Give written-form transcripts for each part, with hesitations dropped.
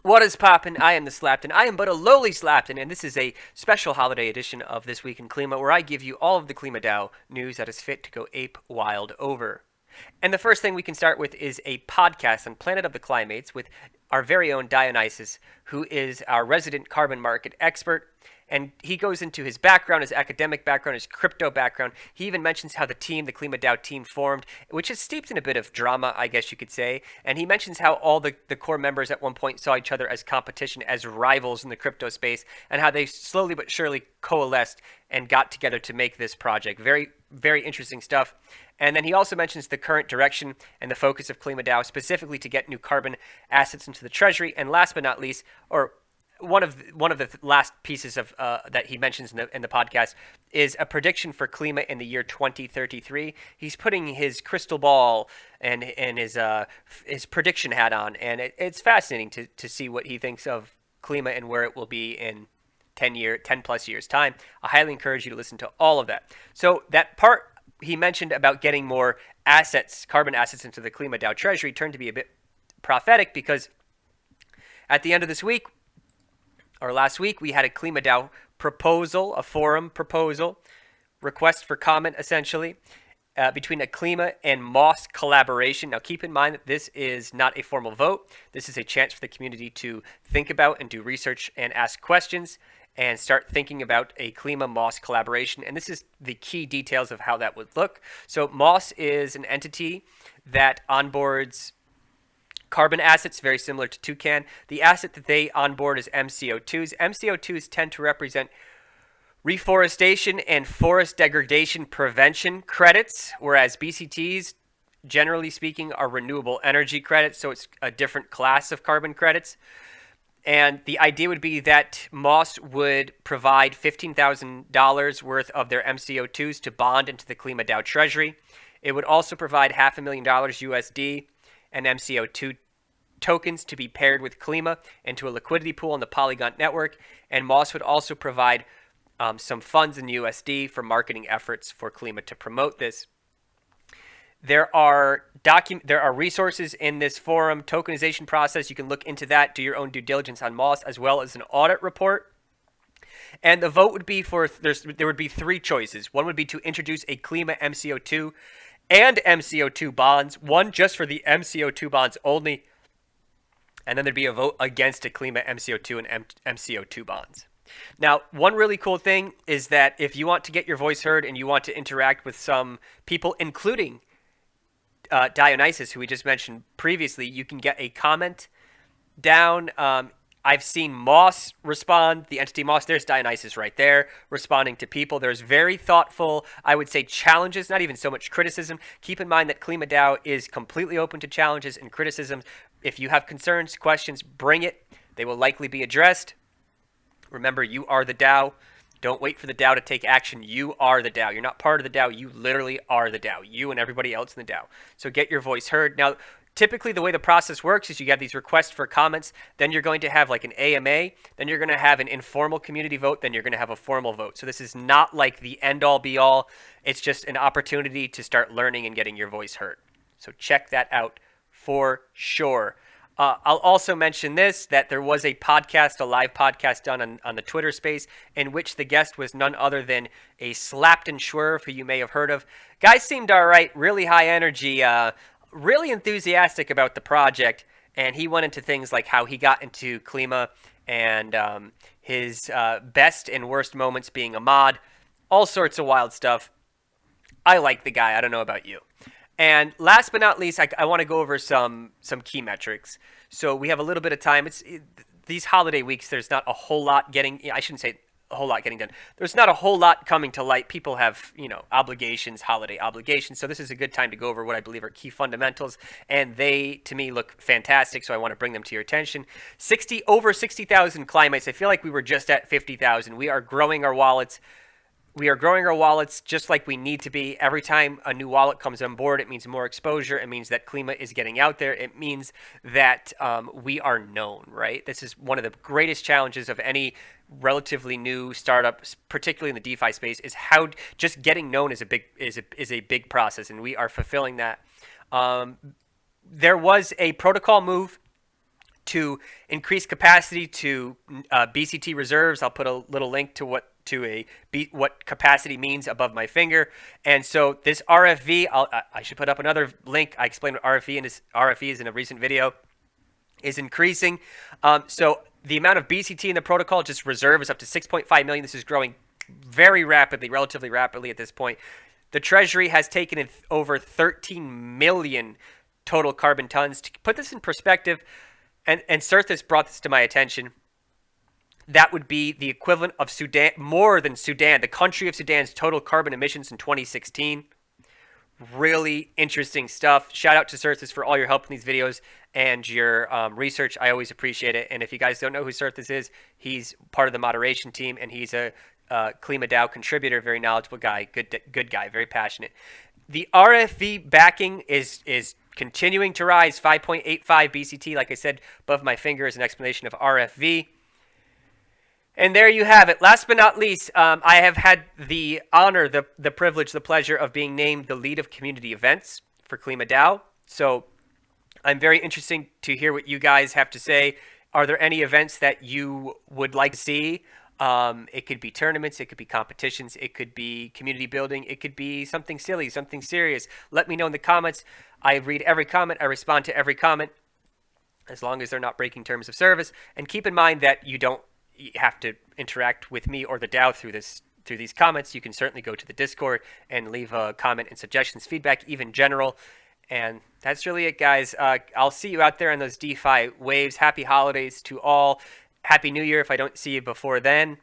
What is poppin'? I am the Slaptain. I am but a lowly Slaptain, and this is a special holiday edition of This Week in Klima, where I give you all of the Klima DAO news that is fit to go ape wild over. And the first thing we can start with is a podcast on Planet of the Climates with our very own Dionysus, who is our resident carbon market expert. And he goes into his background, his academic background, his crypto background. He even mentions how the Klima DAO team formed, which is steeped in a bit of drama, I guess you could say. And he mentions how all the core members at one point saw each other as competition, as rivals in the crypto space, and how they slowly but surely coalesced and got together to make this project. Very, very interesting stuff. And then he also mentions the current direction and the focus of Klima DAO, specifically to get new carbon assets into the treasury. And last but not least, or one of the last pieces of that he mentions in the podcast is a prediction for Klima in the year 2033. He's putting his crystal ball and his prediction hat on, and it's fascinating to see what he thinks of Klima and where it will be in 10 plus years time. I highly encourage you to listen to all of that. So that part he mentioned about getting more assets, carbon assets into the Klima DAO treasury turned to be a bit prophetic, because at the end of this week, or last week, we had a Klima DAO proposal, a forum proposal, request for comment, essentially, between a Klima and Moss collaboration. Now, keep in mind that this is not a formal vote. This is a chance for the community to think about and do research and ask questions and start thinking about a Klima Moss collaboration. And this is the key details of how that would look. So Moss is an entity that onboards carbon assets, very similar to Toucan. The asset that they onboard is MCO2s. MCO2s tend to represent reforestation and forest degradation prevention credits, whereas BCTs, generally speaking, are renewable energy credits, so it's a different class of carbon credits. And the idea would be that Moss would provide $15,000 worth of their MCO2s to bond into the Klima DAO treasury. It would also provide $500,000 USD and MCO2 tokens to be paired with Klima into a liquidity pool on the Polygon network. And Moss would also provide some funds in USD for marketing efforts for Klima to promote this. There are resources in this forum tokenization process. You can look into that, do your own due diligence on Moss, as well as an audit report. And the vote would be there would be three choices. One would be to introduce a Klima MCO2 and MCO2 bonds, one just for the MCO2 bonds only, and then there'd be a vote against a Klima MCO2 and MCO2 bonds. Now, one really cool thing is that if you want to get your voice heard and you want to interact with some people, including Dionysus, who we just mentioned previously, you can get a comment down. I've seen Moss respond, the entity Moss. There's Dionysus right there responding to people. There's very thoughtful, I would say, challenges, not even so much criticism. Keep in mind that Klima DAO is completely open to challenges and criticisms. If you have concerns, questions, bring it. They will likely be addressed. Remember, you are the DAO. Don't wait for the DAO to take action. You are the DAO. You're not part of the DAO. You literally are the DAO. You and everybody else in the DAO. So get your voice heard. Now, typically the way the process works is you have these requests for comments, then you're going to have like an AMA, then you're going to have an informal community vote, then you're going to have a formal vote. So this is not like the end all be all. It's just an opportunity to start learning and getting your voice heard. So check that out for sure. I'll also mention this, that there was a podcast, a live podcast done on the Twitter space, in which the guest was none other than a SlaptainShwirv, who you may have heard of. Guy seemed all right, really high energy, really enthusiastic about the project, and he went into things like how he got into Klima and his best and worst moments being a mod, all sorts of wild stuff. I like the guy. I don't know about you. And last but not least, I want to go over some key metrics. So we have a little bit of time. These holiday weeks, there's not a whole lot getting, I shouldn't say a whole lot getting done. There's not a whole lot coming to light. People have, obligations, holiday obligations. So this is a good time to go over what I believe are key fundamentals. And they, to me, look fantastic. So I want to bring them to your attention. Over 60,000 climates. I feel like we were just at 50,000. We are growing our wallets. We are growing our wallets just like we need to be. Every time a new wallet comes on board, it means more exposure. It means that Klima is getting out there. It means that we are known, right? This is one of the greatest challenges of any relatively new startup, particularly in the DeFi space, is how just getting known is a big process, and we are fulfilling that. There was a protocol move to increase capacity to BCT reserves. I'll put a little link to what capacity means above my finger. And so this RFV, I should put up another link. I explained what RFV is in a recent video, is increasing. So the amount of BCT in the protocol, just reserve, is up to 6.5 million. This is growing very rapidly, relatively rapidly at this point. The Treasury has taken in over 13 million total carbon tons. To put this in perspective, and Sirthis brought this to my attention, that would be the equivalent of Sudan, more than Sudan, the country of Sudan's total carbon emissions in 2016. Really interesting stuff. Shout out to Sirthis for all your help in these videos and your research. I always appreciate it. And if you guys don't know who Sirthis is, he's part of the moderation team, and he's a Klima DAO contributor, very knowledgeable guy, good guy, very passionate. The RFV backing is continuing to rise, 5.85 BCT, like I said, above my finger is an explanation of RFV. And there you have it. Last but not least, I have had the honor, the privilege, the pleasure of being named the lead of community events for Klima DAO. So I'm very interested to hear what you guys have to say. Are there any events that you would like to see? It could be tournaments, it could be competitions, it could be community building, it could be something silly, something serious. Let me know in the comments. I read every comment, I respond to every comment, as long as they're not breaking terms of service. And keep in mind that you don't have to interact with me or the DAO through these comments. You can certainly go to the Discord and leave a comment and suggestions, feedback, even general. And that's really it, guys. I'll see you out there on those DeFi waves. Happy holidays to all. Happy New Year if I don't see you before then.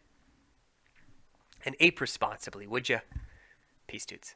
And ape responsibly, would you? Peace, dudes.